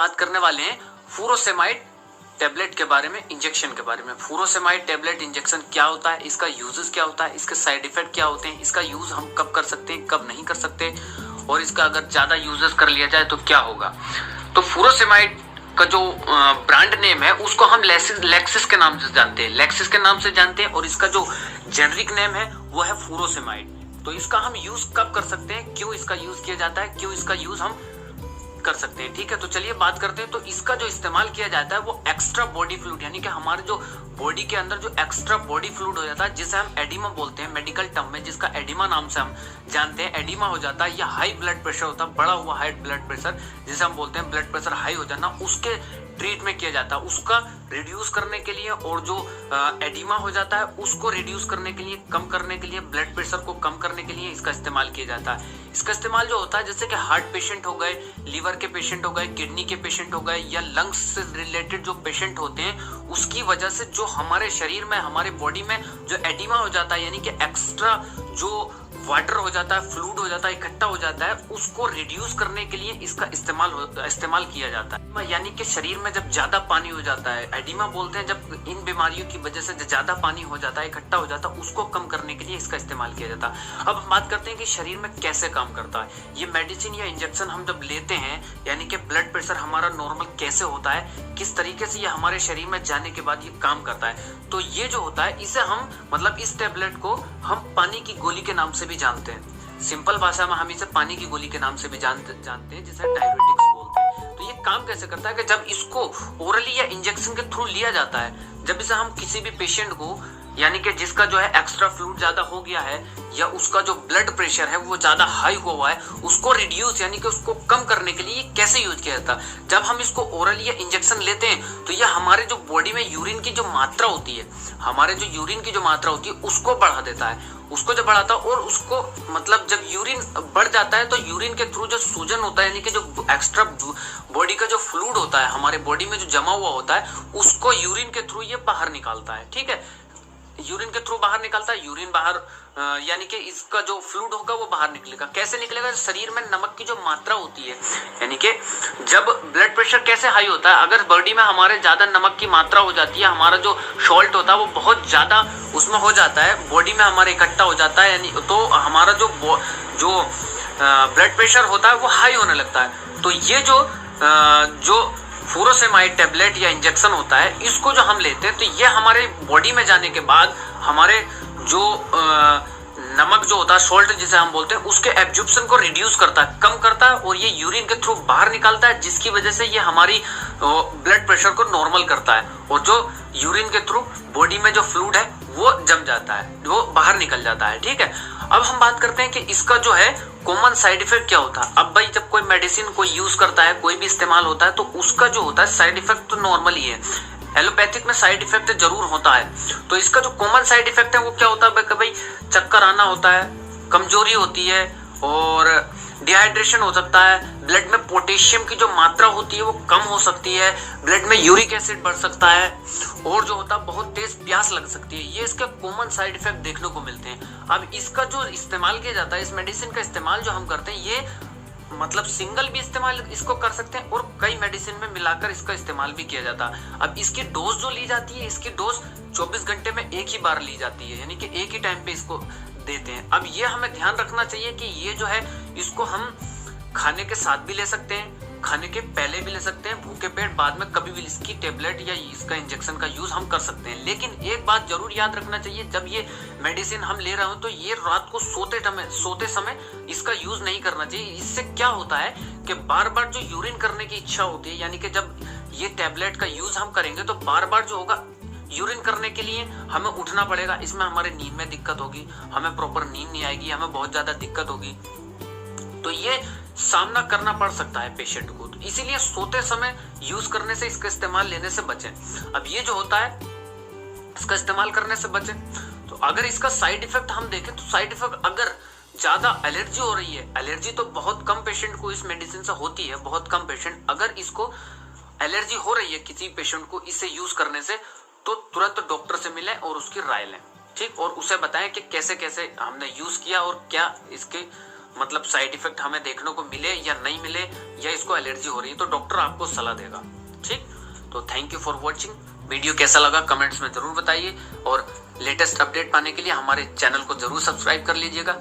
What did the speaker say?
बात करने वाले हैं फुरोसेमाइड टेबलेट के बारे में, इंजेक्शन के बारे में। फुरोसेमाइड टेबलेट इंजेक्शन क्या होता है, इसका यूजेस क्या होता है, इसके साइड इफेक्ट क्या होते हैं, इसका यूज हम कब कर सकते हैं, कब नहीं कर सकते, और इसका अगर ज्यादा यूजेस कर लिया जाए तो क्या होगा। तो फुरोसेमाइड का जो ब्रांड नेम है उसको हम लेक्सिस के नाम से जानते हैं, लेक्सिस के नाम से जानते हैं, और इसका जो जेनरिक नेम है वो है फुरोसेमाइड। तो इसका हम यूज कब कर सकते हैं, क्यों इसका यूज किया जाता है, क्यों इसका यूज हम कर सकते हैं, ठीक है। तो चलिए बात करते हैं। तो इसका जो इस्तेमाल किया जाता है वो एक्स्ट्रा बॉडी फ्लूइड, यानी कि हमारे जो बॉडी के अंदर जो एक्स्ट्रा बॉडी फ्लूइड हो जाता है, जिसे हम एडिमा बोलते हैं मेडिकल टर्म में, जिसका एडिमा नाम से हम जानते हैं। एडिमा हो जाता है या हाई ब्लड प्रेशर होता है, बढ़ा हुआ हाई ब्लड प्रेशर, जिसे हम बोलते हैं ब्लड प्रेशर हाई हो जाना, उसके ट्रीट में किया जाता है, उसका रिड्यूस करने के लिए। और जो एडिमा हो जाता है उसको रिड्यूस करने के लिए, कम करने के लिए, ब्लड प्रेशर को कम करने के लिए इसका इस्तेमाल किया जाता है। इसका इस्तेमाल जो होता है, जैसे कि हार्ट पेशेंट हो गए, लीवर के पेशेंट हो गए, किडनी के पेशेंट हो गए, या लंग्स से रिलेटेड जो पेशेंट होते हैं, उसकी वजह से जो हमारे शरीर में, हमारे बॉडी में जो एडिमा हो जाता है, यानी कि एक्स्ट्रा जो वाटर हो जाता है, फ्लूइड हो जाता है, इकट्ठा हो जाता है, उसको रिड्यूस करने के लिए इसका इस्तेमाल किया जाता है। यानी कि शरीर में जब ज्यादा पानी हो जाता है, एडिमा बोलते हैं जब इन बीमारियों की वजह से ज्यादा पानी हो जाता है, इकट्ठा हो जाता है, उसको कम करने के लिए इसका इस्तेमाल किया जाता है। अब हम बात करते हैं कि शरीर में कैसे काम करता है ये मेडिसिन या इंजेक्शन हम जब लेते हैं, यानी कि ब्लड प्रेशर हमारा नॉर्मल कैसे होता है, किस तरीके से ये हमारे शरीर में जाने के बाद ये काम करता है। तो ये जो होता है, इसे हम मतलब इस टेबलेट को हम पानी की गोली के नाम से भी जानते हैं। सिंपल भाषा में हम इसे पानी की गोली के नाम से भी जानते हैं, जिसे डायबिटिक्स बोलते हैं। तो ये काम कैसे करता है कि जब इसको ओरली या इंजेक्शन के थ्रू लिया जाता है, जब इसे हम किसी भी पेशेंट को, यानी कि जिसका जो है एक्स्ट्रा फ्लूइड ज्यादा हो गया है, या उसका जो ब्लड प्रेशर है वो ज्यादा हाई हुआ है, उसको रिड्यूस यानी कि उसको कम करने के लिए कैसे यूज किया जाता है। जब हम इसको ओरल या इंजेक्शन लेते हैं तो यह हमारे जो बॉडी में यूरिन की जो मात्रा होती है, हमारे जो यूरिन की जो मात्रा होती है उसको बढ़ा देता है। उसको जब बढ़ाता है, और उसको मतलब जब यूरिन बढ़ जाता है तो यूरिन के थ्रू जो सूजन होता है, यानी कि जो एक्स्ट्रा बॉडी का जो फ्लूइड होता है, हमारे बॉडी में जो जमा हुआ होता है, उसको यूरिन के थ्रू ये बाहर निकालता है, ठीक है। यूरिन के थ्रू बाहर निकालता है, यूरिन बाहर यानी कि इसका जो फ्लूइड होगा वो बाहर निकलेगा। कैसे निकलेगा, शरीर में नमक की जो मात्रा होती है, यानी कि जब ब्लड प्रेशर कैसे हाई होता है, अगर बॉडी में हमारे ज्यादा नमक की मात्रा हो जाती है, हमारा जो सॉल्ट होता है वो बहुत ज्यादा उसमें हो जाता है, बॉडी में हमारे इकट्ठा हो जाता है, यानी तो हमारा जो ब्लड प्रेशर होता है वो हाई होने लगता है। तो ये जो फुरोसेमाइड टेबलेट या इंजेक्शन होता है, इसको जो हम लेते हैं तो ये हमारे बॉडी में जाने के बाद हमारे जो नमक जो होता है, सॉल्ट जिसे हम बोलते हैं, उसके एब्जॉर्प्शन को रिड्यूस करता है, कम करता है, और ये यूरिन के थ्रू बाहर निकालता है, जिसकी वजह से ये हमारी ब्लड प्रेशर को नॉर्मल करता है, और जो यूरिन के थ्रू बॉडी में जो फ्लूइड है वो जम जाता है, वो बाहर निकल जाता है, ठीक है। अब हम बात करते हैं कि इसका जो है कॉमन साइड इफेक्ट क्या होता है। अब भाई जब कोई मेडिसिन कोई यूज करता है, कोई भी इस्तेमाल होता है, तो उसका जो होता है साइड इफेक्ट तो नॉर्मल ही है। एलोपैथिक में साइड इफेक्ट जरूर होता है। तो इसका जो कॉमन साइड इफेक्ट है वो क्या होता है भाई, चक्कर आना होता है, कमजोरी होती है, और डिहाइड्रेशन हो सकता है, ब्लड में पोटेशियम की जो मात्रा होती है वो कम हो सकती है, ब्लड में यूरिक एसिड बढ़ सकता है, और जो होता है बहुत तेज प्यास लग सकती है। ये इसके कॉमन साइड इफेक्ट देखने को मिलते हैं। अब इसका जो इस्तेमाल किया जाता है, इस मेडिसिन का इस्तेमाल जो हम करते हैं, ये मतलब सिंगल भी इस्तेमाल इसको कर सकते हैं, और कई मेडिसिन में मिलाकर इसका इस्तेमाल भी किया जाता है। अब इसकी डोज जो ली जाती है, इसकी डोज 24 घंटे में एक ही बार ली जाती है, यानी कि एक ही टाइम पे इसको देते हैं। अब ये हमें ध्यान रखना चाहिए कि ये जो है, इसको हम खाने के साथ भी ले सकते हैं, खाने के पहले भी ले सकते हैं, भूखे पेट बाद में कभी भी इसकी टेबलेट या इसका इंजेक्शन का यूज हम कर सकते हैं। लेकिन एक बात जरूर याद रखना चाहिए, जब ये मेडिसिन हम ले रहे हो तो ये रात को सोते समय इसका यूज नहीं करना चाहिए। इससे क्या होता है कि बार बार जो यूरिन करने की इच्छा होती है, यानी कि जब ये टेबलेट का यूज हम करेंगे तो बार बार जो होगा यूरिन करने के लिए हमें उठना पड़ेगा, इसमें हमारे नींद में दिक्कत होगी, हमें प्रॉपर नींद नहीं आएगी, हमें बहुत ज्यादा दिक्कत होगी। तो ये सामना करना पड़ सकता है पेशेंट को, तो इसीलिए सोते समय यूज करने से, इसका इस्तेमाल लेने से बचें। अब ये जो होता है, इसका इस्तेमाल करने से बचें। तो अगर इसका साइड इफेक्ट हम देखें तो साइड इफेक्ट, अगर ज्यादा एलर्जी हो रही है, एलर्जी तो बहुत कम पेशेंट को इस मेडिसिन से होती है, बहुत कम पेशेंट, अगर इसको एलर्जी हो रही है किसी पेशेंट को इसे यूज करने से, तो तुरंत डॉक्टर से मिलें और उसकी राय लें, ठीक, और उसे बताएं कि कैसे कैसे हमने यूज किया और क्या इसके मतलब साइड इफेक्ट हमें देखने को मिले या नहीं मिले, या इसको एलर्जी हो रही है, तो डॉक्टर आपको सलाह देगा। ठीक, तो thank you for watching. Video कैसा लगा कमेंट्स में जरूर बताइए, और लेटेस्ट अपडेट पाने के लिए हमारे चैनल को जरूर सब्सक्राइब कर लीजिएगा।